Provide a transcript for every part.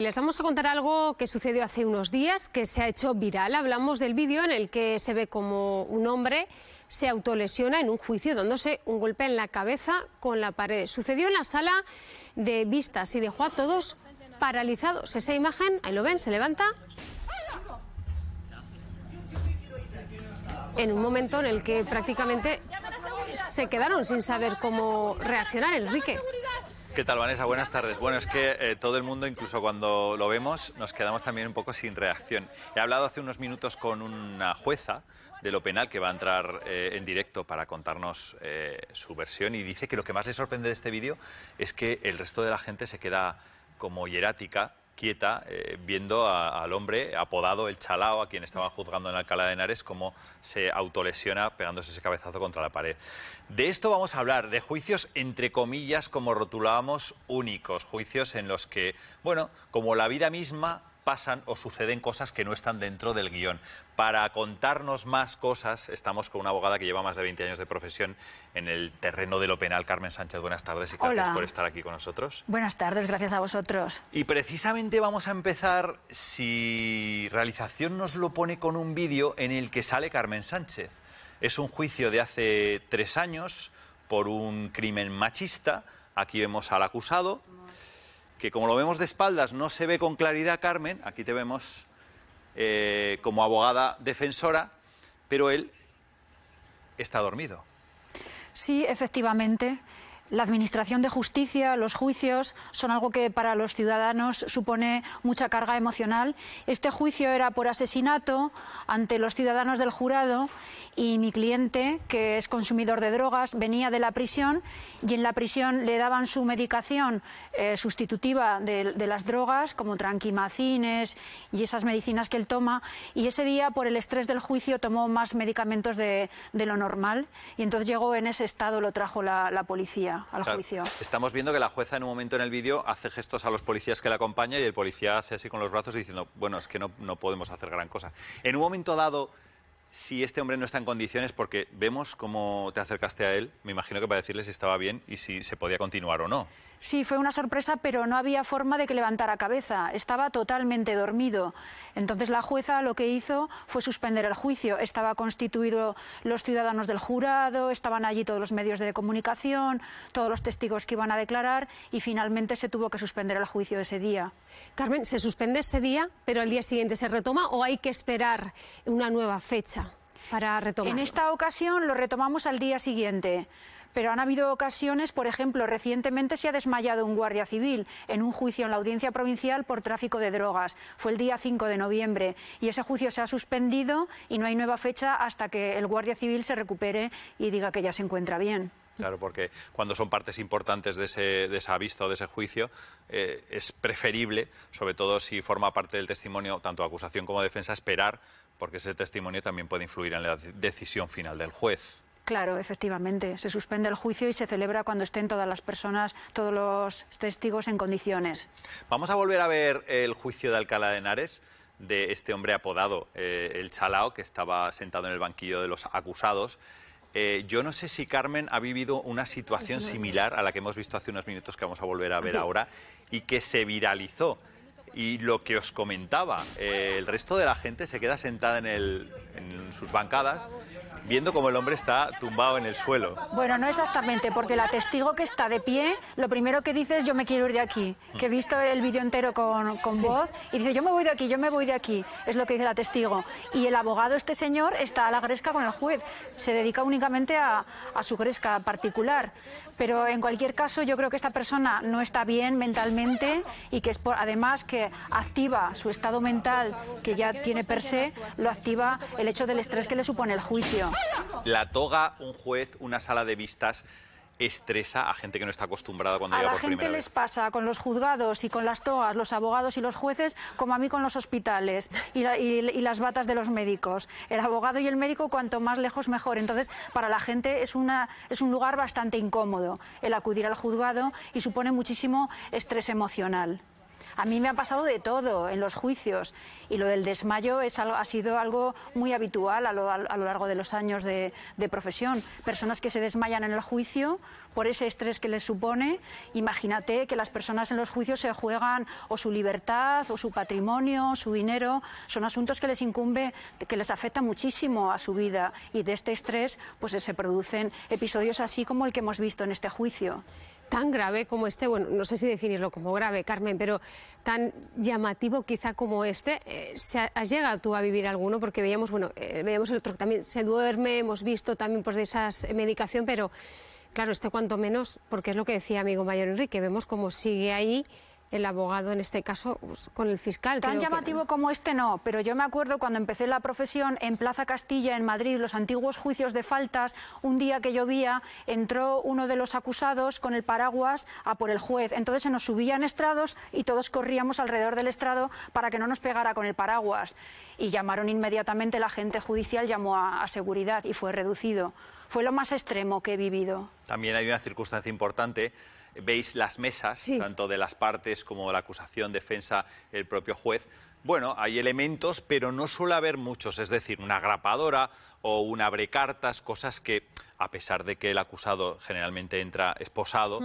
Les vamos a contar algo que sucedió hace unos días, que se ha hecho viral. Hablamos del vídeo en el que se ve como un hombre se autolesiona en un juicio dándose un golpe en la cabeza con la pared. Sucedió en la sala de vistas y dejó a todos paralizados. Esa imagen, ahí lo ven, se levanta en un momento en el que prácticamente se quedaron sin saber cómo reaccionar. Enrique. ¿Qué tal, Vanessa? Buenas tardes. Bueno, es que todo el mundo, incluso cuando lo vemos, nos quedamos también un poco sin reacción. He hablado hace unos minutos con una jueza de lo penal que va a entrar en directo para contarnos su versión, y dice que lo que más le sorprende de este vídeo es que el resto de la gente se queda como hierática, quieta, viendo al hombre apodado el Chalao, a quien estaban juzgando en Alcalá de Henares, cómo se autolesiona pegándose ese cabezazo contra la pared. De esto vamos a hablar, de juicios entre comillas, como rotulábamos, únicos, juicios en los que, bueno, como la vida misma, pasan o suceden cosas que no están dentro del guión. Para contarnos más cosas estamos con una abogada que lleva más de 20 años de profesión en el terreno de lo penal. Carmen Sánchez, buenas tardes y gracias por estar aquí con nosotros. Buenas tardes, gracias a vosotros. Y precisamente vamos a empezar, si realización nos lo pone, con un vídeo en el que sale Carmen Sánchez. Es un juicio de hace 3 años por un crimen machista. Aquí vemos al acusado, que como lo vemos de espaldas no se ve con claridad, Carmen. Aquí te vemos como abogada defensora, pero él está dormido. Sí, efectivamente. La administración de justicia, los juicios, son algo que para los ciudadanos supone mucha carga emocional. Este juicio era por asesinato ante los ciudadanos del jurado, y mi cliente, que es consumidor de drogas, venía de la prisión, y en la prisión le daban su medicación sustitutiva de las drogas, como tranquimacines y esas medicinas que él toma, y ese día, por el estrés del juicio, tomó más medicamentos de lo normal, y entonces llegó en ese estado, lo trajo la policía al juicio. Estamos viendo que la jueza en un momento en el vídeo hace gestos a los policías que la acompañan, y el policía hace así con los brazos diciendo, bueno, es que no podemos hacer gran cosa. En un momento dado, si este hombre no está en condiciones, porque vemos cómo te acercaste a él, me imagino que para decirle si estaba bien y si se podía continuar o no. Sí, fue una sorpresa, pero no había forma de que levantara cabeza. Estaba totalmente dormido. Entonces la jueza lo que hizo fue suspender el juicio. Estaba constituido los ciudadanos del jurado, estaban allí todos los medios de comunicación, todos los testigos que iban a declarar, y finalmente se tuvo que suspender el juicio ese día. Carmen, ¿se suspende ese día, pero al día siguiente se retoma, o hay que esperar una nueva fecha para retomar? En esta ocasión lo retomamos al día siguiente. Pero han habido ocasiones, por ejemplo, recientemente se ha desmayado un guardia civil en un juicio en la Audiencia Provincial por tráfico de drogas. Fue el día 5 de noviembre y ese juicio se ha suspendido y no hay nueva fecha hasta que el guardia civil se recupere y diga que ya se encuentra bien. Claro, porque cuando son partes importantes de esa vista o de ese juicio, es preferible, sobre todo si forma parte del testimonio, tanto acusación como defensa, esperar, porque ese testimonio también puede influir en la decisión final del juez. Claro, efectivamente. Se suspende el juicio y se celebra cuando estén todas las personas, todos los testigos en condiciones. Vamos a volver a ver el juicio de Alcalá de Henares, de este hombre apodado el Chalao, que estaba sentado en el banquillo de los acusados. Yo no sé si Carmen ha vivido una situación similar a la que hemos visto hace unos minutos, que vamos a volver a ver ahora, y que se viralizó. Y lo que os comentaba, el resto de la gente se queda sentada en sus bancadas, viendo cómo el hombre está tumbado en el suelo. Bueno, no exactamente, porque la testigo que está de pie, lo primero que dice es yo me quiero ir de aquí, que he visto el vídeo entero con voz, y dice yo me voy de aquí, yo me voy de aquí, es lo que dice la testigo. Y el abogado, este señor, está a la gresca con el juez, se dedica únicamente a su gresca particular. Pero en cualquier caso yo creo que esta persona no está bien mentalmente, y que es además que activa su estado mental, que ya tiene per se, lo activa el hecho del estrés que le supone el juicio. La toga, un juez, una sala de vistas, estresa a gente que no está acostumbrada cuando llega por primera vez. A la gente les pasa con los juzgados y con las togas, los abogados y los jueces, como a mí con los hospitales y las batas de los médicos. El abogado y el médico, cuanto más lejos mejor. Entonces, para la gente es un lugar bastante incómodo el acudir al juzgado, y supone muchísimo estrés emocional. A mí me ha pasado de todo en los juicios y lo del desmayo ha sido algo muy habitual a lo largo de los años de profesión. Personas que se desmayan en el juicio por ese estrés que les supone. Imagínate que las personas en los juicios se juegan o su libertad o su patrimonio, su dinero. Son asuntos que les incumbe, que les afecta muchísimo a su vida, y de este estrés pues se producen episodios así como el que hemos visto en este juicio. Tan grave como este, bueno, no sé si definirlo como grave, Carmen, pero tan llamativo quizá como este, ¿has llegado tú a vivir alguno? Porque veíamos, bueno, veíamos el otro que también se duerme, hemos visto también por esa medicación, pero claro, este cuanto menos, porque es lo que decía amigo mayor Enrique, vemos cómo sigue ahí el abogado, en este caso, pues, con el fiscal. Tan llamativo como este no, pero yo me acuerdo cuando empecé la profesión en Plaza Castilla, en Madrid, los antiguos juicios de faltas, un día que llovía, entró uno de los acusados con el paraguas a por el juez. Entonces se nos subían estrados y todos corríamos alrededor del estrado para que no nos pegara con el paraguas. Y llamaron inmediatamente, la agente judicial llamó a seguridad y fue reducido. Fue lo más extremo que he vivido. También hay una circunstancia importante. Veis las mesas, sí, tanto de las partes como la acusación, defensa, el propio juez. Bueno, hay elementos, pero no suele haber muchos, es decir, una grapadora o un abrecartas, cosas que, a pesar de que el acusado generalmente entra esposado,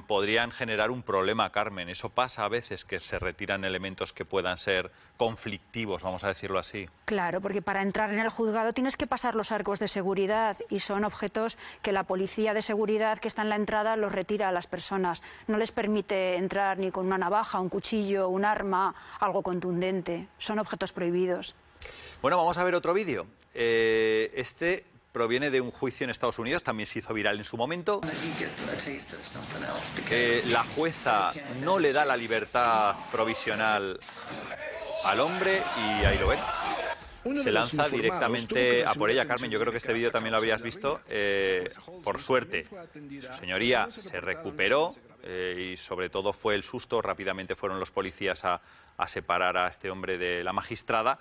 podrían generar un problema, Carmen. Eso pasa a veces, que se retiran elementos que puedan ser conflictivos, vamos a decirlo así. Claro, porque para entrar en el juzgado tienes que pasar los arcos de seguridad y son objetos que la policía de seguridad que está en la entrada los retira a las personas. No les permite entrar ni con una navaja, un cuchillo, un arma, algo contundente. Son objetos prohibidos. Bueno, vamos a ver otro vídeo. Este proviene de un juicio en Estados Unidos, también se hizo viral en su momento. La jueza no le da la libertad provisional al hombre y ahí lo ven. Se lanza directamente a por ella. Carmen, yo creo que este vídeo también lo habías visto. Por suerte, su señoría se recuperó y sobre todo fue el susto. Rápidamente fueron los policías a separar a este hombre de la magistrada.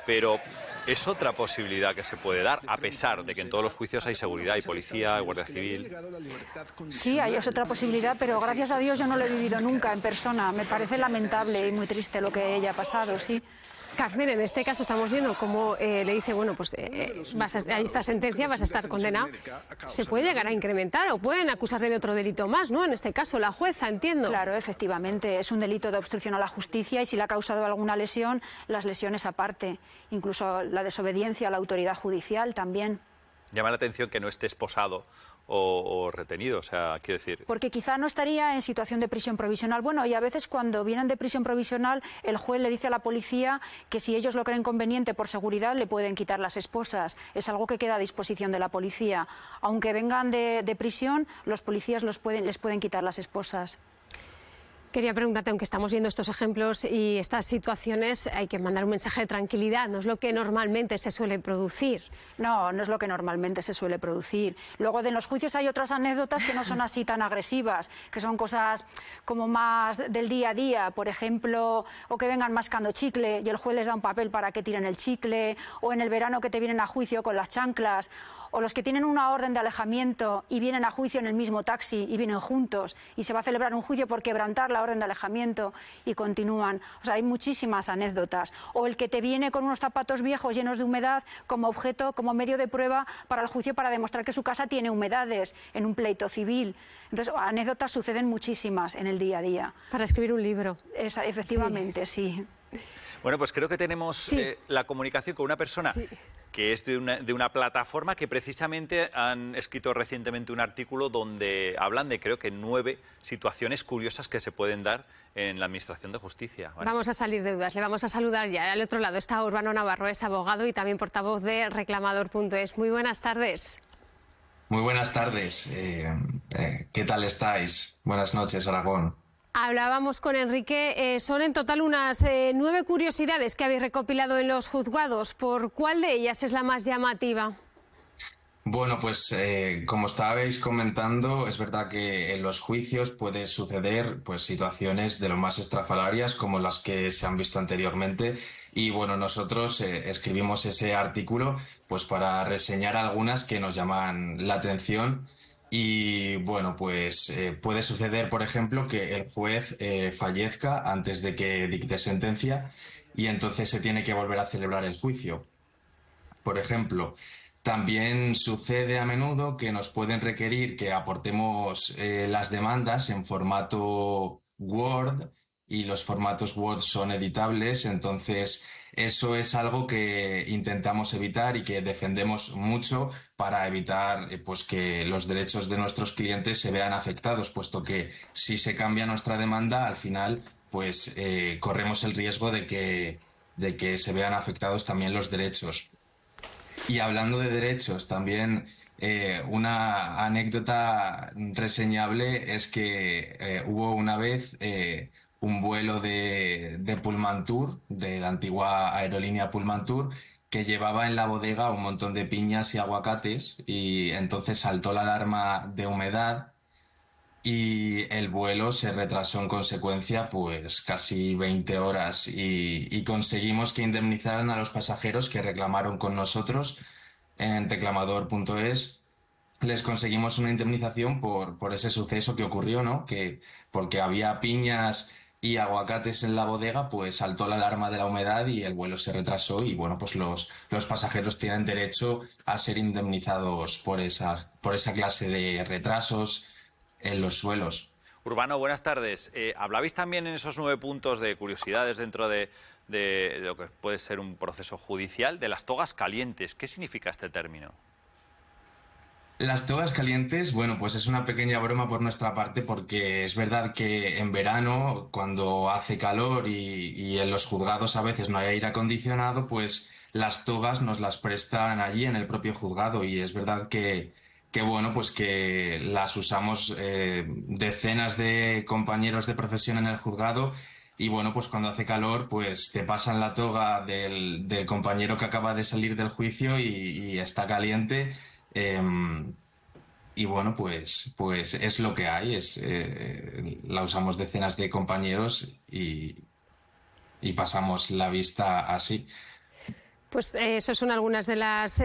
Pero es otra posibilidad que se puede dar, a pesar de que en todos los juicios hay seguridad, hay policía, hay guardia civil. Sí, es otra posibilidad, pero gracias a Dios yo no lo he vivido nunca en persona. Me parece lamentable y muy triste lo que ella ha pasado, sí. Carmen, en este caso estamos viendo cómo le dice, bueno, pues hay esta sentencia, vas a estar condenado. Se puede llegar a incrementar o pueden acusarle de otro delito más, ¿no? En este caso, la jueza, entiendo. Claro, efectivamente, es un delito de obstrucción a la justicia y si le ha causado alguna lesión, las lesiones aparte. Incluso la desobediencia a la autoridad judicial también. Llama la atención que no esté esposado o retenido, o sea, quiero decir... Porque quizá no estaría en situación de prisión provisional. Bueno, y a veces cuando vienen de prisión provisional, el juez le dice a la policía que si ellos lo creen conveniente por seguridad, le pueden quitar las esposas. Es algo que queda a disposición de la policía. Aunque vengan de prisión, los policías les pueden quitar las esposas. Quería preguntarte, aunque estamos viendo estos ejemplos y estas situaciones, hay que mandar un mensaje de tranquilidad, no es lo que normalmente se suele producir. No, no es lo que normalmente se suele producir. Luego, en los juicios hay otras anécdotas que no son así tan agresivas, que son cosas como más del día a día, por ejemplo, o que vengan mascando chicle y el juez les da un papel para que tiren el chicle, o en el verano que te vienen a juicio con las chanclas, o los que tienen una orden de alejamiento y vienen a juicio en el mismo taxi y vienen juntos y se va a celebrar un juicio por quebrantar la orden de alejamiento y continúan. O sea, hay muchísimas anécdotas. O el que te viene con unos zapatos viejos llenos de humedad como objeto, como medio de prueba para el juicio para demostrar que su casa tiene humedades en un pleito civil. Entonces, anécdotas suceden muchísimas en el día a día. Para escribir un libro. Efectivamente, sí. Bueno, pues creo que tenemos la comunicación con una persona que es de una plataforma que precisamente han escrito recientemente un artículo donde hablan de, creo que 9 situaciones curiosas que se pueden dar en la Administración de Justicia. ¿Vale? Vamos a salir de dudas, le vamos a saludar ya. Al otro lado está Urbano Navarro, es abogado y también portavoz de reclamador.es. Muy buenas tardes. Muy buenas tardes. ¿Qué tal estáis? Buenas noches, Aragón. Hablábamos con Enrique, son en total unas 9 curiosidades que habéis recopilado en los juzgados. ¿Por cuál de ellas es la más llamativa? Bueno, pues como estabais comentando, es verdad que en los juicios puede suceder pues situaciones de lo más estrafalarias como las que se han visto anteriormente y bueno, nosotros escribimos ese artículo pues para reseñar algunas que nos llaman la atención Y bueno, pues puede suceder, por ejemplo, que el juez fallezca antes de que dicte sentencia y entonces se tiene que volver a celebrar el juicio. Por ejemplo, también sucede a menudo que nos pueden requerir que aportemos las demandas en formato Word y los formatos Word son editables, entonces eso es algo que intentamos evitar y que defendemos mucho para evitar pues que los derechos de nuestros clientes se vean afectados, puesto que si se cambia nuestra demanda, al final pues corremos el riesgo de que se vean afectados también los derechos. Y hablando de derechos, también una anécdota reseñable es que hubo una vez un vuelo de Pullmantur, de la antigua aerolínea Pullmantur, que llevaba en la bodega un montón de piñas y aguacates y entonces saltó la alarma de humedad y el vuelo se retrasó en consecuencia pues casi 20 horas y conseguimos que indemnizaran a los pasajeros que reclamaron con nosotros en reclamador.es. Les conseguimos una indemnización por ese suceso que ocurrió, ¿no? Que porque había piñas y aguacates en la bodega, pues saltó la alarma de la humedad y el vuelo se retrasó y bueno, pues los pasajeros tienen derecho a ser indemnizados por esa clase de retrasos en los suelos. Urbano, buenas tardes. Hablabais también en esos 9 puntos de curiosidades dentro de lo que puede ser un proceso judicial, de las togas calientes. ¿Qué significa este término? Las togas calientes, bueno, pues es una pequeña broma por nuestra parte porque es verdad que en verano, cuando hace calor y en los juzgados a veces no hay aire acondicionado, pues las togas nos las prestan allí en el propio juzgado y es verdad que bueno, pues que las usamos decenas de compañeros de profesión en el juzgado y bueno, pues cuando hace calor, pues te pasan la toga del compañero que acaba de salir del juicio y está caliente. Y bueno, pues es lo que hay, la usamos decenas de compañeros y pasamos la vista así. Pues eso son algunas de las,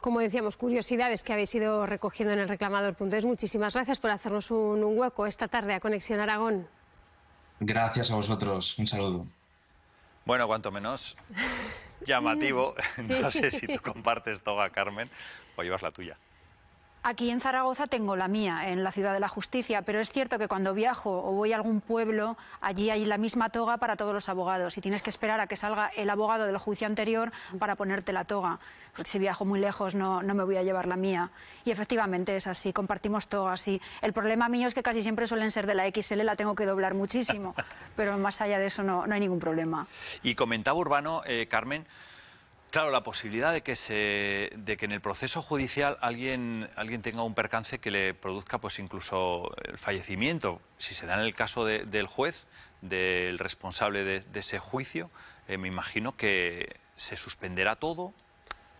como decíamos, curiosidades que habéis ido recogiendo en el reclamador.es. Muchísimas gracias por hacernos un hueco esta tarde a Conexión Aragón. Gracias a vosotros, un saludo. Bueno, cuanto menos llamativo. Sí. No sé si tú compartes toga, Carmen, o llevas la tuya. Aquí en Zaragoza tengo la mía, en la Ciudad de la Justicia, pero es cierto que cuando viajo o voy a algún pueblo, allí hay la misma toga para todos los abogados y tienes que esperar a que salga el abogado del juicio anterior para ponerte la toga. Porque si viajo muy lejos no me voy a llevar la mía. Y efectivamente es así, compartimos togas. Y el problema mío es que casi siempre suelen ser de la XL, la tengo que doblar muchísimo, pero más allá de eso no hay ningún problema. Y comentaba Urbano, Carmen, claro, la posibilidad de que en el proceso judicial alguien tenga un percance que le produzca pues incluso el fallecimiento, si se da en el caso del juez, del responsable de ese juicio, me imagino que se suspenderá todo.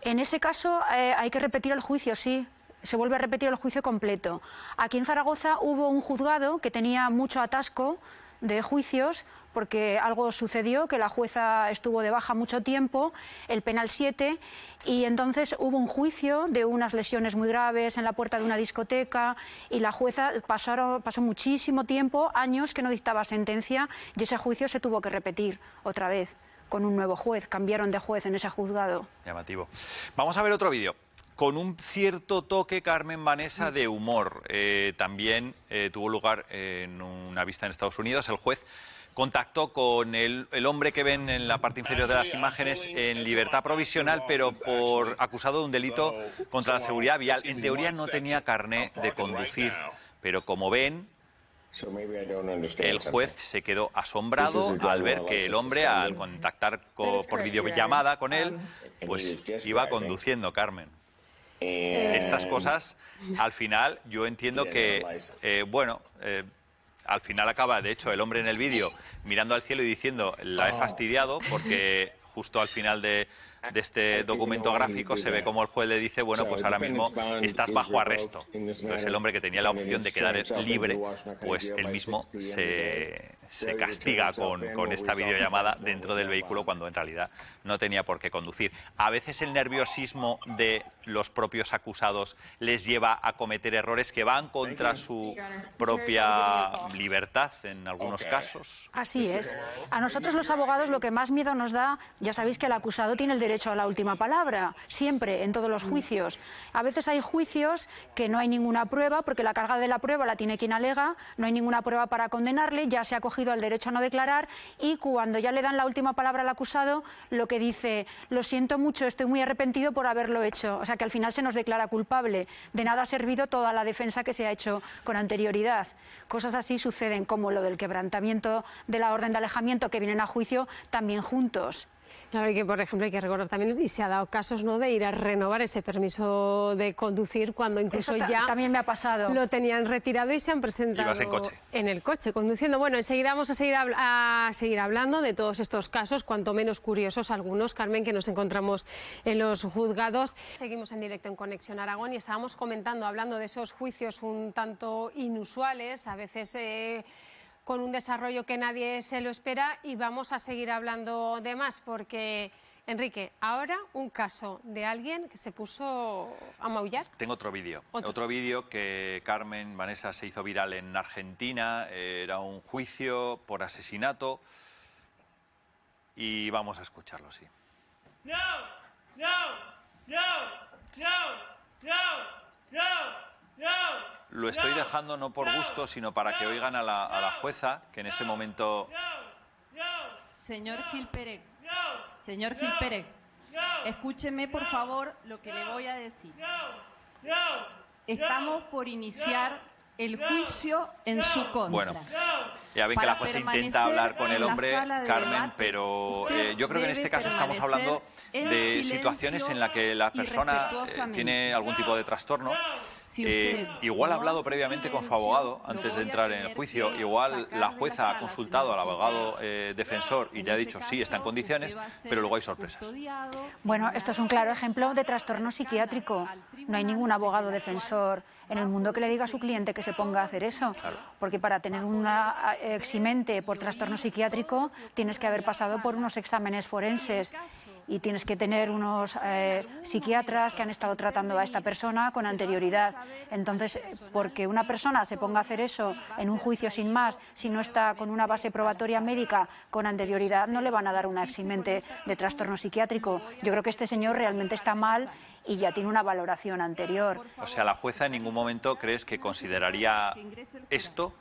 En ese caso hay que repetir el juicio, sí. Se vuelve a repetir el juicio completo. Aquí en Zaragoza hubo un juzgado que tenía mucho atasco de juicios porque algo sucedió, que la jueza estuvo de baja mucho tiempo, el penal 7, y entonces hubo un juicio de unas lesiones muy graves en la puerta de una discoteca y la jueza pasó muchísimo tiempo, años que no dictaba sentencia y ese juicio se tuvo que repetir otra vez con un nuevo juez, cambiaron de juez en ese juzgado. Llamativo. Vamos a ver otro vídeo. Con un cierto toque, Carmen Vanessa, de humor. También tuvo lugar en una vista en Estados Unidos. El juez contactó con el hombre que ven en la parte inferior de las imágenes en libertad provisional, pero acusado de un delito contra la seguridad vial. En teoría no tenía carné de conducir, pero como ven, el juez se quedó asombrado al ver que el hombre, al contactar por videollamada con él, pues iba conduciendo, Carmen. Estas cosas, al final, yo entiendo que, al final acaba, de hecho, el hombre en el vídeo mirando al cielo y diciendo, la he fastidiado, porque justo al final de este documento gráfico se ve como el juez le dice, bueno, pues ahora mismo estás bajo arresto. Entonces el hombre que tenía la opción de quedar libre, pues él mismo se castiga con esta videollamada dentro del vehículo cuando en realidad no tenía por qué conducir. A veces el nerviosismo de los propios acusados les lleva a cometer errores que van contra su propia libertad en algunos casos. Así es. A nosotros los abogados lo que más miedo nos da, ya sabéis que el acusado tiene el derecho a la última palabra, siempre, en todos los juicios. A veces hay juicios que no hay ninguna prueba, porque la carga de la prueba la tiene quien alega, no hay ninguna prueba para condenarle, ya se ha acogido al derecho a no declarar y cuando ya le dan la última palabra al acusado, lo que dice, lo siento mucho, estoy muy arrepentido por haberlo hecho. O sea que al final se nos declara culpable. De nada ha servido toda la defensa que se ha hecho con anterioridad. Cosas así suceden, como lo del quebrantamiento de la orden de alejamiento, que vienen a juicio también juntos. Claro, y que por ejemplo hay que recordar también, y se ha dado casos, ¿no?, de ir a renovar ese permiso de conducir cuando incluso Eso ya también me ha pasado. Lo tenían retirado y se han presentado en el coche conduciendo. Bueno, enseguida vamos a seguir hablando de todos estos casos, cuanto menos curiosos algunos, Carmen, que nos encontramos en los juzgados. Seguimos en directo en Conexión Aragón y estábamos hablando de esos juicios un tanto inusuales, a veces con un desarrollo que nadie se lo espera, y vamos a seguir hablando de más porque, Enrique, ahora un caso de alguien que se puso a maullar. Tengo otro vídeo. Otro vídeo que Carmen, Vanessa, se hizo viral en Argentina. Era un juicio por asesinato y vamos a escucharlo, sí. No, no, no, no, no, no, no. Lo estoy dejando no por gusto, sino para que oigan a la jueza, que en ese momento... Señor Gil Pérez, señor Gil Pérez, escúcheme por favor lo que le voy a decir. Estamos por iniciar el juicio en su contra. Bueno, ya ven que la jueza intenta hablar con el hombre, Carmen, pero yo creo que en este caso estamos hablando de situaciones en las que la persona tiene algún tipo de trastorno. Igual ha hablado previamente con su abogado antes de entrar en el juicio, igual la jueza ha consultado al abogado defensor y le ha dicho sí, está en condiciones, pero luego hay sorpresas. Bueno, esto es un claro ejemplo de trastorno psiquiátrico. No hay ningún abogado defensor en el mundo que le diga a su cliente que se ponga a hacer eso, Claro. porque para tener una eximente por trastorno psiquiátrico tienes que haber pasado por unos exámenes forenses y tienes que tener unos psiquiatras que han estado tratando a esta persona con anterioridad. Entonces, porque una persona se ponga a hacer eso en un juicio sin más, si no está con una base probatoria médica con anterioridad, no le van a dar una eximente de trastorno psiquiátrico. Yo creo que este señor realmente está mal y ya tiene una valoración anterior. O sea, la jueza en ningún momento crees que consideraría esto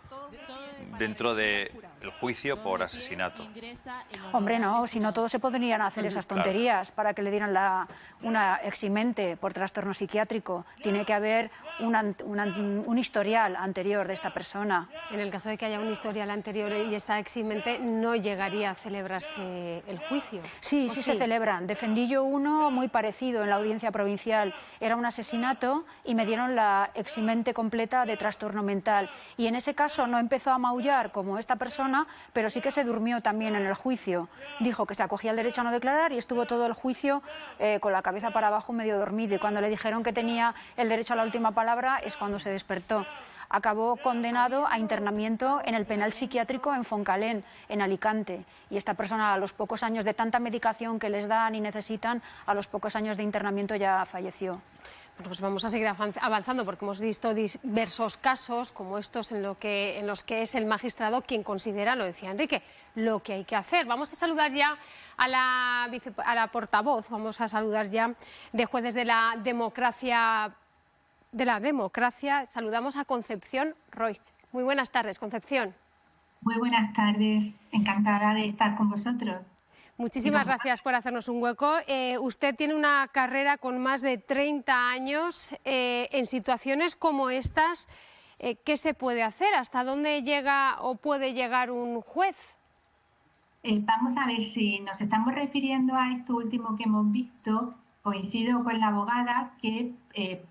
dentro del juicio por asesinato. Hombre, no, si no todos se podrían hacer esas tonterías para que le dieran una eximente por trastorno psiquiátrico. Tiene que haber un historial anterior de esta persona. En el caso de que haya un historial anterior y esta eximente, no llegaría a celebrarse el juicio. Sí, sí se celebran. Defendí yo uno muy parecido en la audiencia provincial. Era un asesinato y me dieron la eximente completa de trastorno mental. Y en ese caso no empezó a maullar como esta persona, pero sí que se durmió también en el juicio. Dijo que se acogía al derecho a no declarar y estuvo todo el juicio con la cabeza para abajo, medio dormido. Y cuando le dijeron que tenía el derecho a la última palabra es cuando se despertó. Acabó condenado a internamiento en el penal psiquiátrico en Foncalén, en Alicante. Y esta persona, a los pocos años de tanta medicación que les dan y necesitan, a los pocos años de internamiento ya falleció. Pues vamos a seguir avanzando porque hemos visto diversos casos como estos en los que es el magistrado quien considera, lo decía Enrique, lo que hay que hacer. Vamos a saludar ya a la portavoz, vamos a saludar ya de Jueces de la Democracia. Saludamos a Concepción Roig. Muy buenas tardes, Concepción. Muy buenas tardes, encantada de estar con vosotros. Muchísimas gracias por hacernos un hueco. Usted tiene una carrera con más de 30 años. En situaciones como estas, ¿qué se puede hacer? ¿Hasta dónde llega o puede llegar un juez? Vamos a ver, si nos estamos refiriendo a esto último que hemos visto, coincido con la abogada que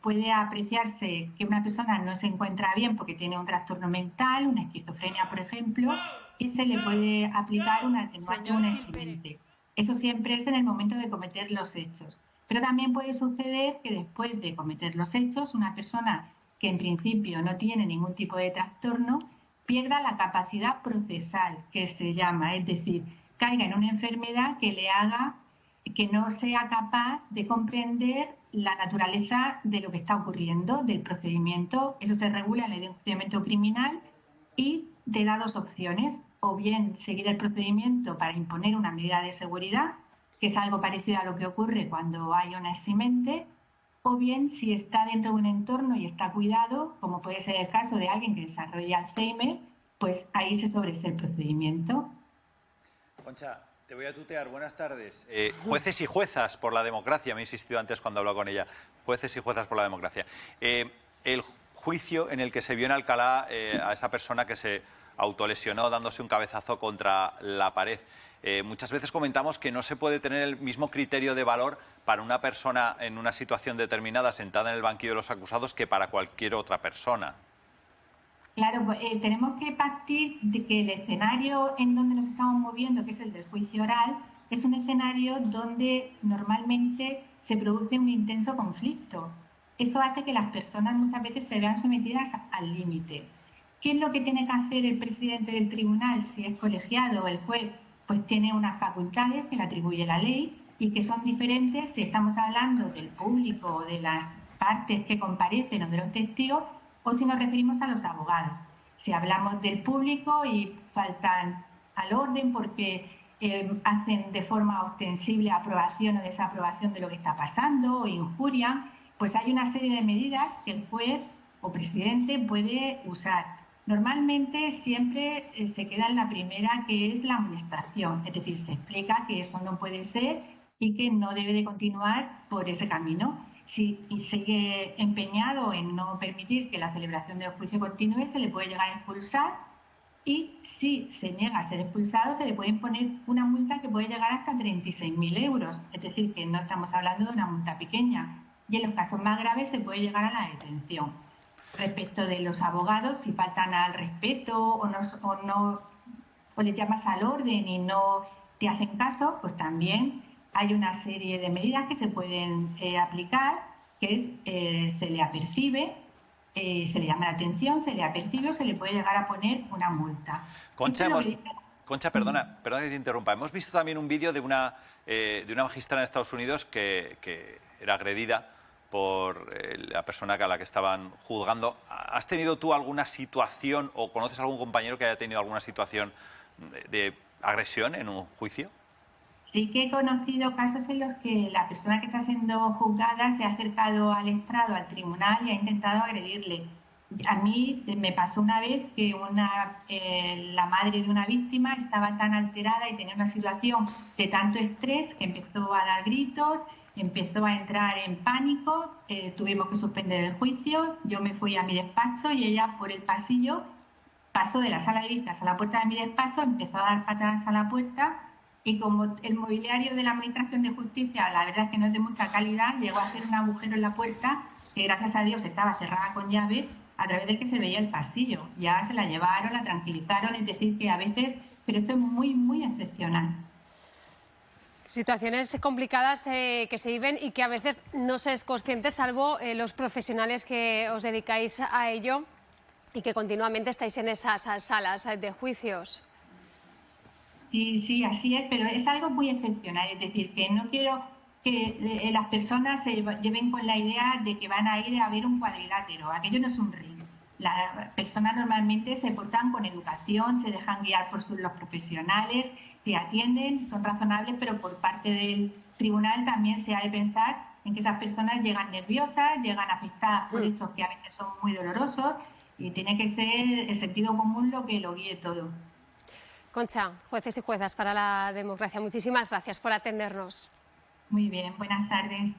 puede apreciarse que una persona no se encuentra bien porque tiene un trastorno mental, una esquizofrenia, por ejemplo, y se le puede aplicar una atenuante, una eximente. Eso siempre es en el momento de cometer los hechos. Pero también puede suceder que después de cometer los hechos, una persona que en principio no tiene ningún tipo de trastorno pierda la capacidad procesal, que se llama, es decir, caiga en una enfermedad que le haga que no sea capaz de comprender la naturaleza de lo que está ocurriendo, del procedimiento. Eso se regula en el enjuiciamiento criminal y te da dos opciones, o bien seguir el procedimiento para imponer una medida de seguridad, que es algo parecido a lo que ocurre cuando hay una eximente, o bien si está dentro de un entorno y está cuidado, como puede ser el caso de alguien que desarrolla Alzheimer, pues ahí se sobresee el procedimiento. Concha, te voy a tutear. Buenas tardes. Jueces y juezas por la democracia, me he insistido antes cuando hablaba con ella. Jueces y juezas por la democracia. El juicio en el que se vio en Alcalá a esa persona que se autolesionó dándose un cabezazo contra la pared. Muchas veces comentamos que no se puede tener el mismo criterio de valor para una persona en una situación determinada sentada en el banquillo de los acusados que para cualquier otra persona. Claro, tenemos que partir de que el escenario en donde nos estamos moviendo, que es el del juicio oral, es un escenario donde normalmente se produce un intenso conflicto. Eso hace que las personas muchas veces se vean sometidas al límite. ¿Qué es lo que tiene que hacer el presidente del tribunal si es colegiado o el juez? Pues tiene unas facultades que le atribuye la ley y que son diferentes si estamos hablando del público o de las partes que comparecen o de los testigos, o si nos referimos a los abogados. Si hablamos del público y faltan al orden porque hacen de forma ostensible aprobación o desaprobación de lo que está pasando o injurian, pues hay una serie de medidas que el juez o presidente puede usar. Normalmente siempre se queda en la primera, que es la amonestación, es decir, se explica que eso no puede ser y que no debe de continuar por ese camino. Si sigue empeñado en no permitir que la celebración del juicio continúe, se le puede llegar a expulsar, y si se niega a ser expulsado, se le puede imponer una multa que puede llegar hasta 36.000 euros. Es decir, que no estamos hablando de una multa pequeña. Y en los casos más graves se puede llegar a la detención. Respecto de los abogados, si faltan al respeto o les llamas al orden y no te hacen caso, pues también hay una serie de medidas que se pueden aplicar, que es se le apercibe, se le llama la atención, se le apercibe o se le puede llegar a poner una multa. Concha, perdona que te interrumpa. Hemos visto también un vídeo de una magistrada en Estados Unidos que era agredida por la persona a la que estaban juzgando. ¿Has tenido tú alguna situación o conoces a algún compañero que haya tenido alguna situación de agresión en un juicio? Sí que he conocido casos en los que la persona que está siendo juzgada se ha acercado al estrado, al tribunal, y ha intentado agredirle. A mí me pasó una vez que la madre de una víctima estaba tan alterada y tenía una situación de tanto estrés que empezó a dar gritos, empezó a entrar en pánico, tuvimos que suspender el juicio, yo me fui a mi despacho y ella por el pasillo pasó de la sala de vistas a la puerta de mi despacho, empezó a dar patadas a la puerta, y como el mobiliario de la Administración de Justicia, la verdad es que no es de mucha calidad, llegó a hacer un agujero en la puerta que gracias a Dios estaba cerrada con llave, a través del que se veía el pasillo. Ya se la llevaron, la tranquilizaron, es decir, que a veces, pero esto es muy, muy excepcional. Situaciones complicadas que se viven y que a veces no se es consciente, salvo los profesionales que os dedicáis a ello y que continuamente estáis en esas salas de juicios. Sí, así es, pero es algo muy excepcional. Es decir, que no quiero que las personas se lleven con la idea de que van a ir a ver un cuadrilátero. Aquello no es un ring. Las personas normalmente se portan con educación, se dejan guiar por los profesionales, te atienden, son razonables, pero por parte del tribunal también se ha de pensar en que esas personas llegan nerviosas, llegan afectadas por hechos que a veces son muy dolorosos, y tiene que ser el sentido común lo que lo guíe todo. Concha, jueces y juezas para la democracia, muchísimas gracias por atendernos. Muy bien, buenas tardes.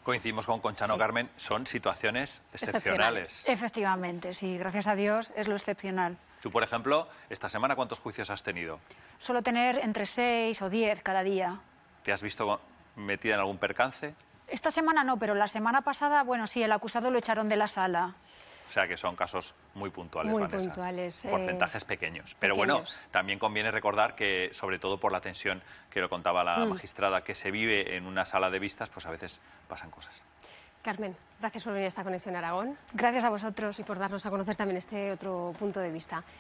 Coincidimos con Concha, ¿no, sí, Carmen? Son situaciones excepcionales. Efectivamente, sí, gracias a Dios es lo excepcional. Tú, por ejemplo, esta semana, ¿cuántos juicios has tenido? Suelo tener entre 6 o 10 cada día. ¿Te has visto metida en algún percance? Esta semana no, pero la semana pasada, bueno, sí, el acusado lo echaron de la sala. sea que son casos muy puntuales, Muy Vanessa. puntuales. Porcentajes pequeños. Pero bueno, también conviene recordar que, sobre todo por la tensión que lo contaba la magistrada, que se vive en una sala de vistas, pues a veces pasan cosas. Carmen, gracias por venir a esta Conexión Aragón. Gracias a vosotros. Y por darnos a conocer también este otro punto de vista.